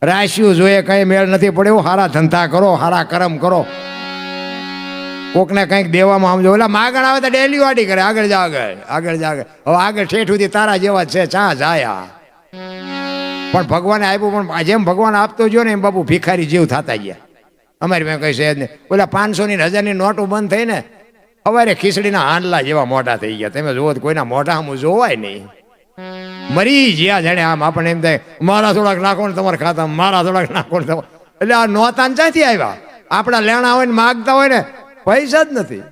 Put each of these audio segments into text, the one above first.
રાશિયું જોઈએ કઈ મેળ નથી પડ્યો. સારા ધંધા કરો, સારા કર્મ કરો, કોકને કંઈક દેવામાં સમજો. ઓલા માગણ આવે તો ડેલી વાડી કરે, આગળ જા આગળ, આગળ જા આગળ. હવે આગળ ઠેઠ સુધી તારા જેવા છે, ચા જાયા. પણ ભગવાને આપ્યું, પણ જેમ ભગવાન આપતો ગયો ને એમ બાપુ ભિખારી જીવ થતા ગયા. અમારી પાસે કઈ છે જ નહીં. ઓલા 500 ની 1000 ની નોટો બંધ થઈ ને, અમારે ખીચડીના હાંડલા જેવા મોટા થઈ ગયા. તમે જુઓ કોઈના મોઢા આમ જોવાય નહીં, મરી જ્યાં જાણે. આમ આપણને એમ થાય મારા થોડાક નાખો ને તમારા ખાતા, મારા થોડાક નાખો ને. એટલે આ નોતા ક્યાંથી આવ્યા? આપણા લેણા હોય ને માગતા હોય ને, પૈસા જ નથી,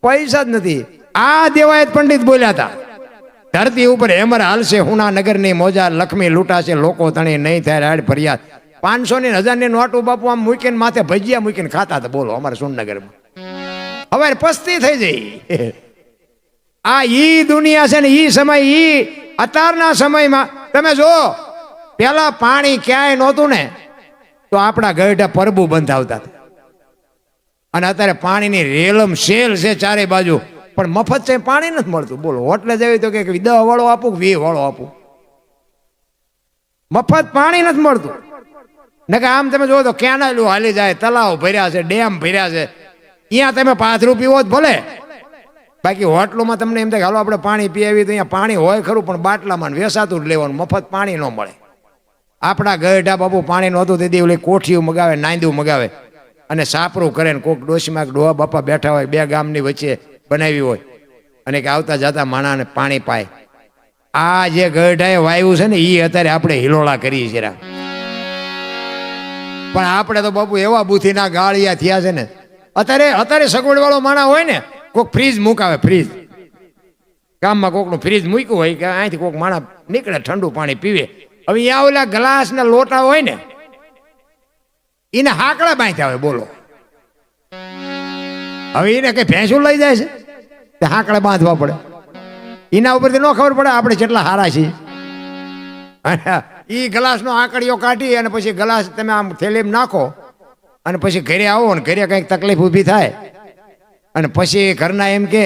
પૈસા જ નથી. આ દેવાયત પંડિત બોલ્યા હતા, ધરતી ઉપર હેમર હાલશે, હુના નગરની મોજા, લક્ષ્મી લૂંટાશે, લોકો તણી નહીં થાય રાડ ફરિયાદ. 500 ની 1000 ની નોટો બાપુ આમ મૂકીને માથે ભજીયા મૂકીને ખાતા હતા. બોલો અમારા સુરનગરમાં હવે પસ્તી થઈ જઈ. આ ઈ દુનિયા છે ને, ઈ સમય, ઈ અત્યારના સમયમાં તમે જો, પેલા પાણી ક્યાંય નહોતું ને તો આપણા ગઢા પરબુ બંધાવતા હતા. અને અત્યારે પાણીની રેલમ શેલ છે ચારે બાજુ, પણ મફત છે પાણી નથી મળતું. બોલો હોટલે જવી તો કે 10 વાળો આપું, 20 વાળો આપું, મફત પાણી નથી મળતું. ને કે આમ તમે જોવો તો કેનાલો હાલી જાય, તલાવ ભર્યા છે, ડેમ ભર્યા છે. અહીંયા તમે 5 રૂપિયા જ ભલે, બાકી હોટલોમાં તમને એમ થાય હાલો આપણે પાણી પીવી, તો અહીંયા પાણી હોય ખરું પણ બાટલામાં વેસાતું જ લેવાનું, મફત પાણી ન મળે. આપણા ગઢા બાપુ પાણી નહોતું તેથી ઓલી કોઠીઓ મગાવે, નાંદું મગાવે અને સાપરું કરે ને કોક ડોશીમાં ડોહા બાપા બેઠા હોય, 2 ગામની વચ્ચે બનાવી હોય, અને કે આવતા જતા માણાને પાણી પાય. આ જે ગઢાએ વાયુ છે ને એ અત્યારે આપણે હિલોળા કરીએ છીએ. પણ આપણે તો બાપુ એવા બુથીના ગાળિયા થયા છે ને. અત્યારે સગવડ વાળો માણા હોય ને, કોક ફ્રીજ મુકાવે, ફ્રીજ ગામમાં કોકનું ફ્રીજ મૂક્યું હોય કે અહીંથી કોક માણા નીકળે ઠંડુ પાણી પીવે. હવે અહીંયા ઓલા ગ્લાસ ને લોટા હોય ને એને હાકડા બાંધ્યા હોય. બોલો હવે એને કઈ ભેંસું લઈ જાય છે તે હાકડા બાંધવા પડે. એના ઉપરથી ન ખબર પડે આપણે કેટલા હારા છીએ. એ ગ્લાસનો આંકડીઓ કાઢી અને પછી ગ્લાસ તમે આમ થેલીમાં નાખો અને પછી ઘરે આવો ને ઘરે કંઈક તકલીફ ઊભી થાય અને પછી ઘરના એમ કે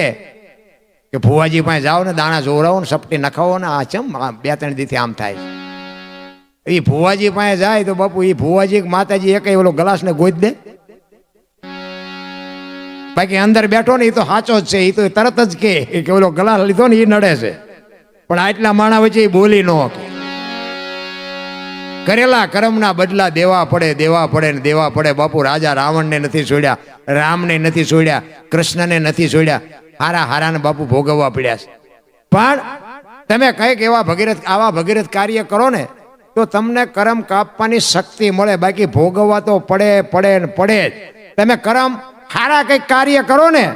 ભુવાજી પાસે જાઓ ને, દાણા જોવરાવો ને, સપટી નખાવો ને, આ ચમ 2-3 દીથી આમ થાય. એ ભુવાજી પાસે જાય તો બાપુ એ ભુવાજી માતાજી એક ઓલો ગ્લાસ ને ગોઈ દે. બાકી અંદર બેઠો ને એ તો સાચો જ છે, એ તો તરત જ કે ઓલો ગ્લાસ લીધો ને એ નડે છે. પણ આટલા માણા વચ્ચે એ બોલી ન કે કરેલા કર્મના બદલા દેવા પડે, દેવા પડે ને દેવા પડે. બાપુ રાજા રાવણને નથી છોડ્યા, રામને નથી છોડ્યા, કૃષ્ણને નથી છોડ્યા, હારા હારાને બાપુ ભોગવવા પડ્યા છે. પણ તમે કંઈક આવા ભગીરથ કાર્ય કરો ને તો તમને કર્મ કાપવાની શક્તિ મળે. બાકી ભોગવવા તો પડે ને પડે જ. તમે કર્મ હારા કંઈક કાર્ય કરો ને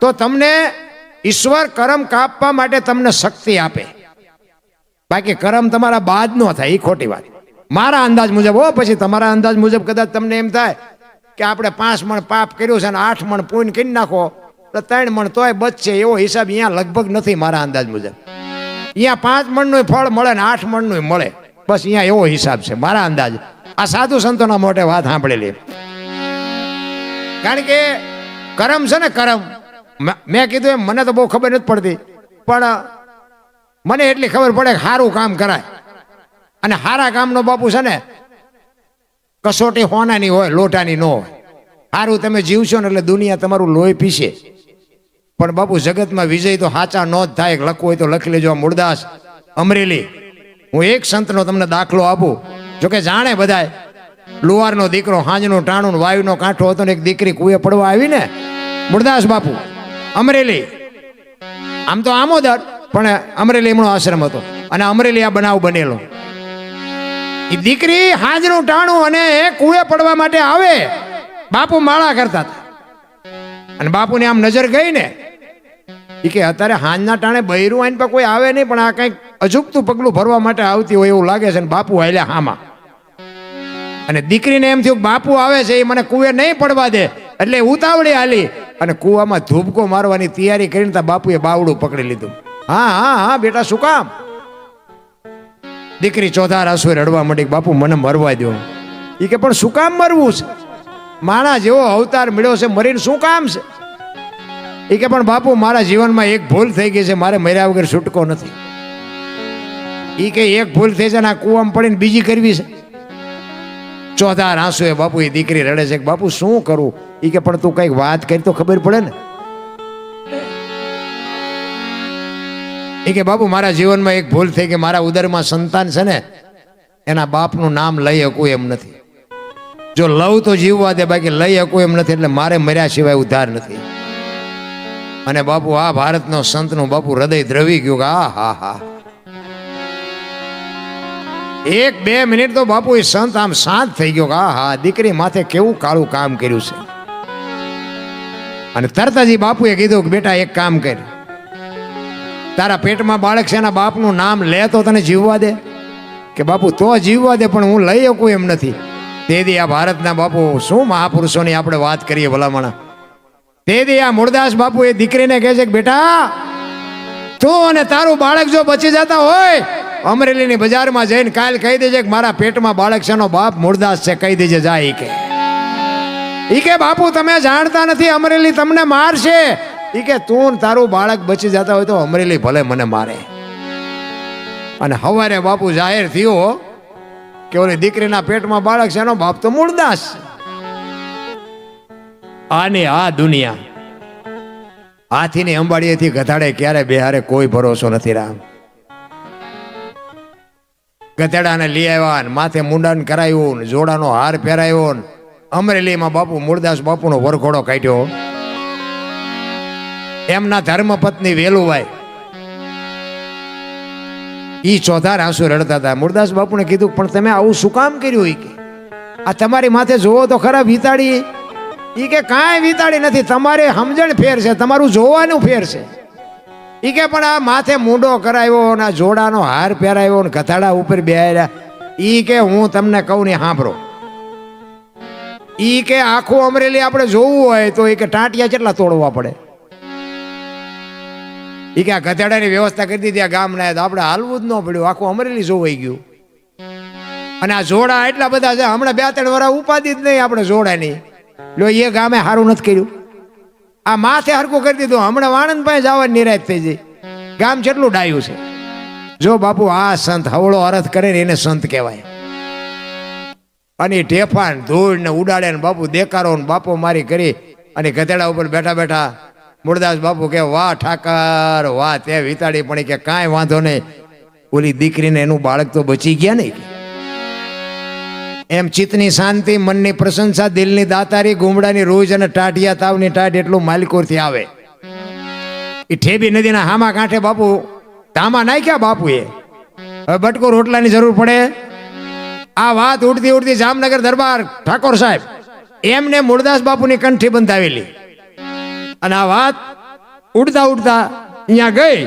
તો તમને ઈશ્વર કર્મ કાપવા માટે તમને શક્તિ આપે. બાકી કર્મ તમારા બાદ ન થાય, એ ખોટી વાત. મારા અંદાજ મુજબ હો, પછી તમારા અંદાજ મુજબ કદાચ તમને એમ થાય કે આપણે 5 મણ પાપ કર્યું છે અને 8 મણ પુણ્ય કરી નાખો તો 3 મણ તોય બચશે, એવો હિસાબ અહીંયા લગભગ નથી મારા અંદાજ મુજબ. અહીંયા 5 મણનું ફળ મળે ને 8 મણનું મળે, બસ અહીંયા એવો હિસાબ છે મારા અંદાજ. આ સાધુ સંતોના મોટે વાત સાંભળેલી. કારણ કે કર્મ છે ને, કર્મ મેં કીધું એમ મને તો બહુ ખબર નથી પડતી, પણ મને એટલી ખબર પડે કે સારું કામ કરાય. અને હારા કામનો બાપુ છે ને કસોટી હોનાની હોય, લોટાની ન હોય. સારું તમે જીવશો ને એટલે દુનિયા તમારું લોહી પીશે. પણ બાપુ જગતમાં વિજય તો સાચા નો જ થાય. લખવું હોય તો લખી લેજો. મૂળદાસ અમરેલી. હું એક સંતનો તમને દાખલો આપું, જોકે જાણે બધાય. લુહારનો દીકરો, હાંજનું ટાણું વાયુનો કાંઠો હતો ને એક દીકરી કુએ પડવા આવી ને, મૂળદાસ બાપુ અમરેલી. આમ તો આમોદર, પણ અમરેલી એમનો આશ્રમ હતો અને અમરેલી આ બનાવ બનેલો. એ દીકરી હાંજનું ટાણું અને કુએ પડવા માટે આવે. બાપુ માળા કરતા હતા અને બાપુને આમ નજર ગઈ ને, એ કે અત્યારે હાંજના ટાણે બૈરું આઈને પર કોઈ આવે નહીં, પણ આ કંઈક અજુગતું પગલું ભરવા માટે આવતી હોય એવું લાગે છે. અને બાપુ હાલ્યા હામાં. અને દીકરીને એમ થયું બાપુ આવે છે, એ મને કુએ નહીં પડવા દે, એટલે ઉતાવળી હાલી અને કુવામાં ધૂબકો મારવાની તૈયારી કરીને બાપુએ બાવડું પકડી લીધું. હા હા હા બેટા, શું કામ? દીકરી ચોથા આંસુએ રડવા માંડી, બાપુ મને મરવા દો. એ કે પણ શું કામ મરવું છે? માણા જેવો અવતાર મળ્યો છે, મરીને શું કામ છે? એ કે પણ બાપુ મારા જીવનમાં એક ભૂલ થઈ ગઈ છે, મારે મર્યા વગર છૂટકો નથી. એ કે એક ભૂલ થઈ છે ને આ કૂવામાં પડીને બીજી કરવી છે. ચોથા આંસુ એ બાપુ એ દીકરી રડે છે કે બાપુ શું કરું? એ કે પણ તું કઈક વાત કરી તો ખબર પડે ને. એ કે બાપુ મારા જીવનમાં એક ભૂલ થઈ કે મારા ઉદરમાં સંતાન છે ને એના બાપનું નામ લઈ શકું એમ નથી. જો લવ તો જીવવા દે, બાકી લઈ શકું એમ નથી, એટલે મારે મર્યા સિવાય ઉદ્ધાર નથી. અને બાપુ આ ભારતનો સંતનું બાપુ હૃદય દ્રવી ગયું કે આ હા હા. 1-2 મિનિટ તો બાપુ એ સંત આમ શાંત થઈ ગયો કે આ હા દીકરી માથે કેવું કાળું કામ કર્યું છે. અને તરત જ બાપુએ કીધું કે બેટા એક કામ કર, તારા પેટમાં બાળક છે એના બાપનું નામ લે તો તને જીવવા દે? કે બાપુ તો જીવવા દે, પણ હું લઈ શકું એમ નથી. તેથી આ ભારતના બાપુ શું મહાપુરુષોની આપણે વાત કરીએ ભલામણા. તેથી આ મૂળદાસ બાપુ એ દીકરીને કહે છે કે બેટા તું અને તારું બાળક જો બચી જતા હોય, અમરેલીની બજારમાં જઈને કાલ કહી દેજે કે મારા પેટમાં બાળક છે એનો બાપ મૂળદાસ છે, કહી દેજે જાય. ઈ કે બાપુ તમે જાણતા નથી, અમરેલી તમને મારશે. ઈ કે તું તારું બાળક બચી જતા હોય તો અમરેલી ભલે મને મારે. અને હવારે બાપુ જાહેર થયો કે ઓલી દીકરીના પેટમાં બાળક છે એનો બાપ તો મૂળદાસ. આની આ દુનિયા હાથીની અંબાડીએથી ગધાડે ક્યારે બેહારે કોઈ ભરોસો નથી. રામ ગધેડાને લઈ આવ્યા ને માથે મુંડન કરાયું ને જોડાનો હાર પહેરાયો ને અમરેલીમાં બાપુ મૂળદાસ બાપુનો વરઘોડો કાઢ્યો. એમના ધર્મપત્ની વેલુભાઈ ઈ ચોથા આંસુ રડતા હતા. મૂળદાસ બાપુને કીધું પણ તમે આવું શું કામ કર્યું? ઈ કે આ તમારી માથે જોવો તો ખરા વિતાડી. ઈ કે કાંઈ વિતાડી નથી, તમારે સમજણ ફેર છે, તમારું જોવાનું ફેર છે. ઈ કે પણ આ માથે મૂંડો કરાવ્યો ને જોડાનો હાર પહેરાવ્યો ને ગધાડા ઉપર બેહાર્યા. ઈ કે હું તમને કહું ને સાંભળો. ઈ કે આખું અમરેલી આપણે જોવું હોય તો ઈ કે ટાંટિયા કેટલા તોડવા પડે. ઈ કે આ ગધેડાની વ્યવસ્થા કરી દીધી આ ગામના, આપણે હાલવું જ ન પડ્યું, આખું અમરેલી જોવાઈ ગયું. અને આ જોડા એટલા બધા છે, હમણાં 2-3 વર્ષ ઉપાધિ જ નહીં આપણે જોડાની. લો એ ગામે સારું નથી કર્યું, આ માથે હરકું કરી દીધું. હમણાં વાણંદ પાસે જવાની નિરાશ થઈ જાય. ગામ જેટલું ડાયું છે. જો બાપુ આ સંત હવળો અરથ કરે ને એને સંત કહેવાય. અને ઢેફાન ધૂળ ને ઉડાડે ને બાપુ દેકારો ને બાપો મારી કરી અને ગધેડા ઉપર બેઠા બેઠા મૂળદાસ બાપુ કે વાહ ઠાકર વાહ તે વિતાડી. પણ કે કાંઈ વાંધો નહીં, ઓલી દીકરીને એનું બાળક તો બચી ગયા નહીં. એમ ચિત્તની શાંતિ, મનની પ્રશંસા, દિલની દાતારી, ગુમડાની રોજ અને ટાઢિયા તાવની ટાઢ એટલું માલિકોરથી આવે. એ ઠેબી નદીના હામા કાંઠે બાપુ ધામા નાખ્યા બાપુએ. હવે બટકો રોટલાની જરૂર પડે. આ વાત ઉડતી ઉડતી જામનગર દરબાર ઠાકોર સાહેબ એમને મૂળદાસ બાપુની કંઠી બંધાવેલી. અને આ વાત ઉડતા ઉડતા અહીંયા ગઈ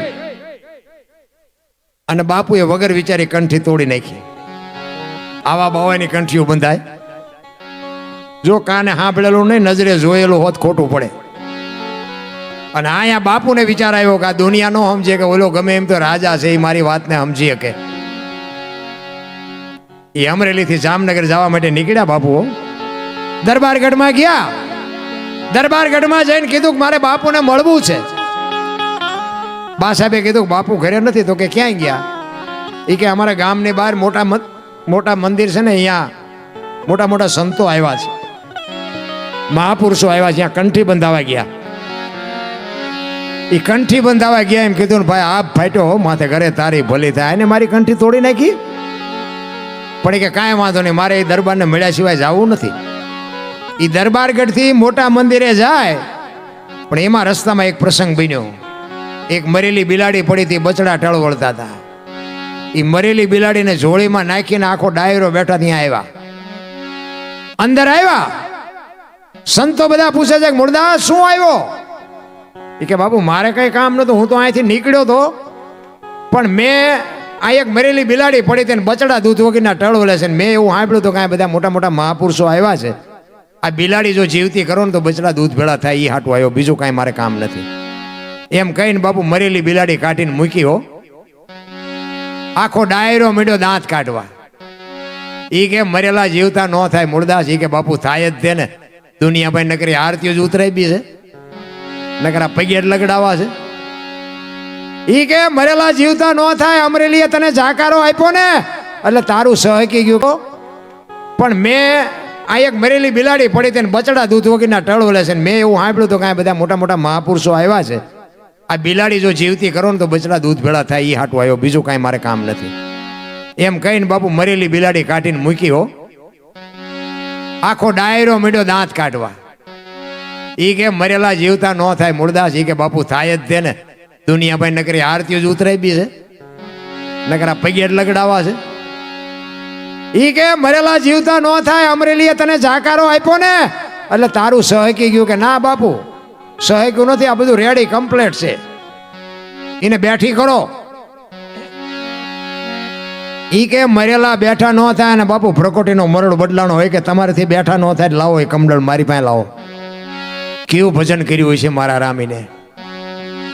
અને બાપુએ વગર વિચારી કંઠી તોડી નાખી. આવા બાવાની કંઠીઓ બંધાય? જો કાને સાંભળેલું નહીં, નજરે જોયેલું હોત ખોટું પડે. અને અહીંયા બાપુને વિચાર આવ્યો કે આ દુનિયા નો સમજે કે ઓલો ગમે એમ તો રાજા છે, એ મારી વાતને સમજી શકે. એ અમરેલીથી જામનગર જવા માટે નીકળ્યા બાપુ. દરબારગઢમાં ગયા. દરબારગઢમાં જઈને કીધું કે મારે બાપુને મળવું છે. બા સાહેબે કીધું કે બાપુ ઘરે નથી. તો કે ક્યાંય ગયા? એ કે અમારા ગામની બહાર મોટા મંદિર છે ને, અહીંયા મોટા મોટા સંતો આવ્યા છે, મહાપુરુષો આવ્યા છે, ત્યાં કંઠી બંધાવા ગયા. એ કંઠી બંધાવા ગયા એમ કીધું ને ભાઈ આપ ફાટ્યો માથે ઘરે તારી ભલી થાય. એને મારી કંઠી તોડી નાખી. પણ કે કાંઈ વાંધો નહીં, મારે એ દરબારને મળ્યા સિવાય જવું નથી. એ દરબારગઢથી મોટા મંદિરે જાય, પણ એમાં રસ્તામાં એક પ્રસંગ બન્યો. એક મરેલી બિલાડી પડી હતી, બચડા ટળ વળતા હતા. એ મરેલી બિલાડીને જોળીમાં નાખીને આખો ડાયરો બેઠા ત્યાં આવ્યા. અંદર આવ્યા, સંતો બધા પૂછે છે કે મૂળદાસ શું આવ્યો? એ કે બાપુ મારે કઈ કામ નતું, હું તો અહીંથી નીકળ્યો હતો, પણ મેં આ એક મરેલી બિલાડી પડી હતી ને બચડા દૂધ વગરના ટળ વળે છે. મેં એવું સાંભળ્યું હતું કે આ બધા મોટા મોટા મહાપુરુષો આવ્યા છે, આ બિલાડી જો જીવતી કરો ને તો બચડા દૂધ ભેળા થાય, એ હાટું આવ્યો, બીજું કાંઈ મારે કામ નથી. એમ કહીને બાપુ મરેલી બિલાડી કાઢીને મૂકી. હો આખો ડાયરો મીડ્યો દાંત કાઢવા. ઈ કે મરેલા જીવતા ન થાય મૂળદાસ. ઈ કે બાપુ થાય જ તે ને, દુનિયા ભાઈ નકરી આરતીઓ જ ઉતરાઈ બી છે, નકરા પગે લગડાવા છે. ઈ કે મરેલા જીવતા ન થાય. અમરેલીએ તને જાકારો આપ્યો ને એટલે તારું સહકી ગયું. પણ મેં આ એક મરેલી બિલાડી પડી તેને બચડા દૂધ વગરના ટળવલે છે. મેં એવું સાંભળ્યું તો કાંઈ બધા મોટા મોટા મહાપુરુષો આવ્યા છે, આ બિલાડી જો જીવતી કરો ને તો બચડા દૂધ ભેળા થાય એ હાટું આવ્યો, બીજું કાંઈ મારે કામ નથી. એમ કહીને બાપુ મરેલી બિલાડી કાઢીને મૂકી હો. આખો ડાયરો મીડ્યો દાંત કાઢવા. એ કે મરેલા જીવતા ન થાય મૂળદાસ, એ કે બાપુ થાય જ તે ને, દુનિયા ભાઈ નકરી આરતીઓ જ ઉતરાઈ બી છે, નકરા પગે લગડાવા છે. ઈ કે મરેલા જીવતા ન થાય, અમરેલીએ તને જાકારો આપ્યો ને એટલે તારું સહકી ગયું. કે ના બાપુ સહક્યું નથી, આ બધું રેડી કમ્પ્લેટ છે, એને બેઠી કરો. ઈ કે મરેલા બેઠા ન થાય ને બાપુ પ્રકોટીનો મરડ બદલાનો હોય કે તમારાથી બેઠા ન થાય લાવો એ કમડળ મારી પાસે લાવો. કેવું ભજન કર્યું હોય છે મારા રામીને.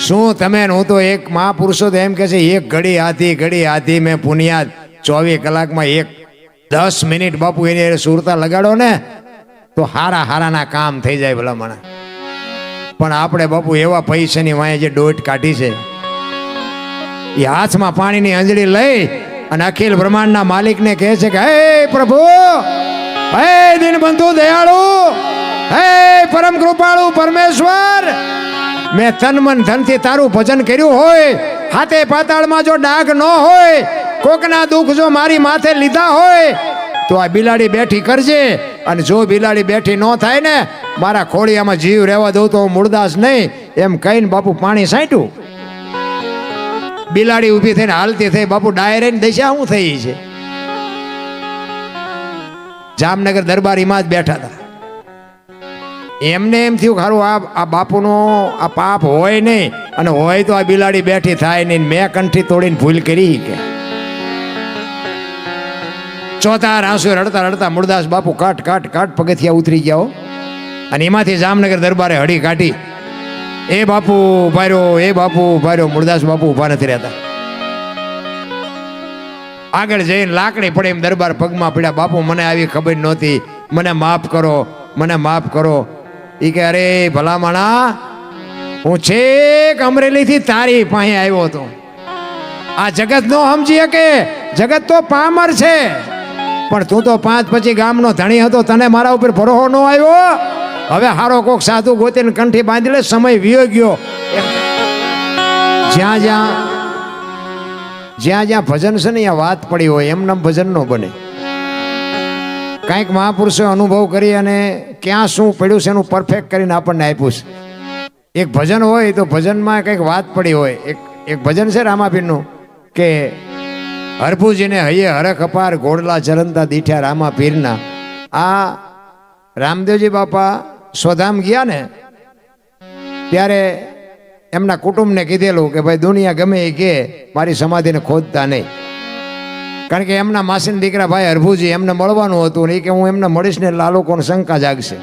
શું તમે હું તો એક મહાપુરુષો તો એમ કે છે એક ઘડી આધી મેં પુનિયાદ 24 કલાકમાં 10 મિનિટ બાપુ એની સુરતા લગાડો ને તો હારાના કામ થઈ જાય ભલા મને. પણ આપણે બાપુ એવા પૈસાની વાંહે જે ડોટ કાઢી છે, એ હાથમાં પાણીની અંજળી લઈ અને અખિલ બ્રહ્માંડના માલિકને કહે છે કે હે પ્રભુ, હે દીનબંધુ દયાળુ, હે પરમ કૃપાળુ પરમેશ્વર, મેં તન મન ધનથી તારું ભજન કર્યું હોય, હાથે પાતાળમાં જો ડાઘ ન હોય, કોકના દુઃખ જો મારી માથે લીધા હોય તો આ બિલાડી બેઠી કરજે. અને જો બિલાડી બેઠી ન થાય ને મારા ખોડિયામાં જીવ રહેવા દઉં તો મૂળદાસ નહીં. એમ કહીને બાપુ પાણી સાંટ્યું. બિલાડી ઊભી થઈને હાલતી થઈ. બાપુ ડાયરેક્ટ દશા શું થઈ છે? જામનગર દરબારીમાં જ બેઠા હતા. એમને એમ થયું ખારું આ બાપુનો આ પાપ હોય નહીં, અને હોય તો આ બિલાડી બેઠી થાય નહીં. મેં કંઠી તોડીને ભૂલ કરી કે ચોથા આંસુ રડતા રડતા મૂળદાસ બાપુ કાટ પગથિયા ઉતરી ગયા. અને એમાંથી જામનગર દરબારે હડી કાઢી. એ બાપુ ઉભા રહ્યો. મૂળદાસ બાપુ ઉભા નથી રહેતા. આગળ જઈને લાકડી પડે એમ દરબાર પગમાં પડ્યા. બાપુ મને આવી ખબર નહોતી, મને માફ કરો. એ કે અરે ભલા માણા, હું છેક અમરેલીથી તારી પાસે આવ્યો હતો. આ જગત નો સમજી શકે, જગત તો પામર છે, પણ તું તો 5 પછી ગામનો ધણી હતો, તને મારા ઉપર ભરોસો ન આવ્યો. હવે હારો કોક સાધુ ગોતીને કંઠી બાંધી લે, સમય વિયો ગયો. જ્યાં ભજન છે ને ત્યાં વાત પડી હોય, એમના ભજન નો બને. કાંઈક મહાપુરુષો અનુભવ કરી અને ક્યાં શું પડ્યું છે એનું પરફેક્ટ કરીને આપણને આપ્યું છે. એક ભજન હોય તો ભજનમાં કંઈક વાત પડી હોય. એક ભજન છે રામાપીરનું કે હરભુજીને હૈયે હરખ અપાર, ઘોડલા ચરંતા દીઠ્યા રામાપીરના. આ રામદેવજી બાપા સ્વધામ ગયા ને ત્યારે એમના કુટુંબને કીધેલું કે ભાઈ દુનિયા ગમે એ કે મારી સમાધિને ખોદતા નહીં. કારણ કે એમના માસીના દીકરા ભાઈ હરભુજી એમને મળવાનું હતું ને, કે હું એમને મળીશ ને એટલે આ લોકોને શંકા જાગશે.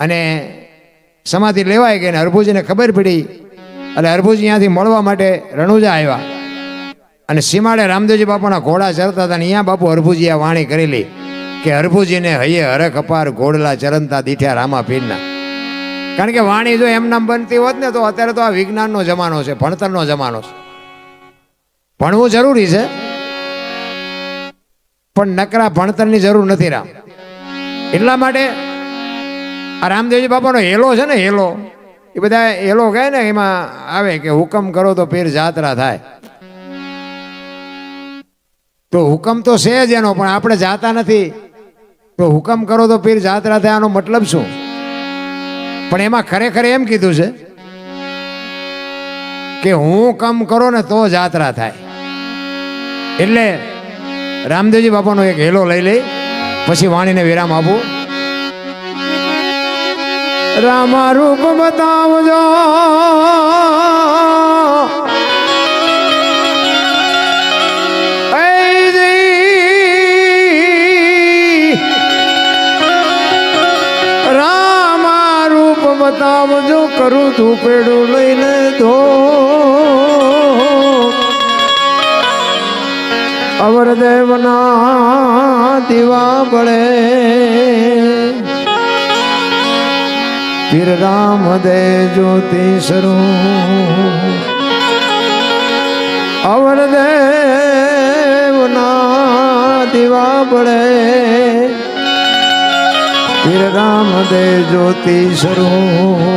અને સમાધિ લેવાય ગઈ ને હરભુજીને ખબર પડી એટલે હરભુજી ત્યાંથી મળવા માટે રણુજા આવ્યા. અને સીમાડે રામદેવજી બાપાના ઘોડા ચરતા હતા ને અહીંયા બાપુ હરભુજી આ વાણી કરેલી કે હરભુજીને હૈયે હરખ અપાર, ઘોડલા ચરંતા દીઠ્યા રામાપીરના. કારણ કે વાણી જો એમનામ બનતી હોત ને તો અત્યારે તો આ વિજ્ઞાનનો જમાનો છે, ભણતરનો જમાનો છે. ભણવું જરૂરી છે, પણ નકરા ભણતરની જરૂર નથી રામ. એટલા માટે આ રામદેવજી બાપાનો હેલો છે ને, હેલો એ બધા હેલો કહે ને, એમાં આવે કે હુકમ કરો તો પીર જાત્રા થાય. તો હુકમ તો છે જ એનો, પણ આપણે જાતા નથી. તો હુકમ કરો તો પીર જાત્રા થાય આનો મતલબ શું? પણ એમાં ખરેખર એમ કીધું છે કે હું કમ કરો ને તો જાત્રા થાય. એટલે રામદેવજી બાપાનો એક હેલો લઈ લઈ પછી વાણીને વિરામ આપું. રામા રૂપ બતાવજો, રામા રૂપ બતાવજો, કરું તું પેડું લઈને ધો. અવર દેવના દીવા બળે, પીર રામ દે જ્યોતિ સ્વરૂપ. અવર દેવના દીવા બળે વીર રામ દે જ્યોતિ સ્વરૂપ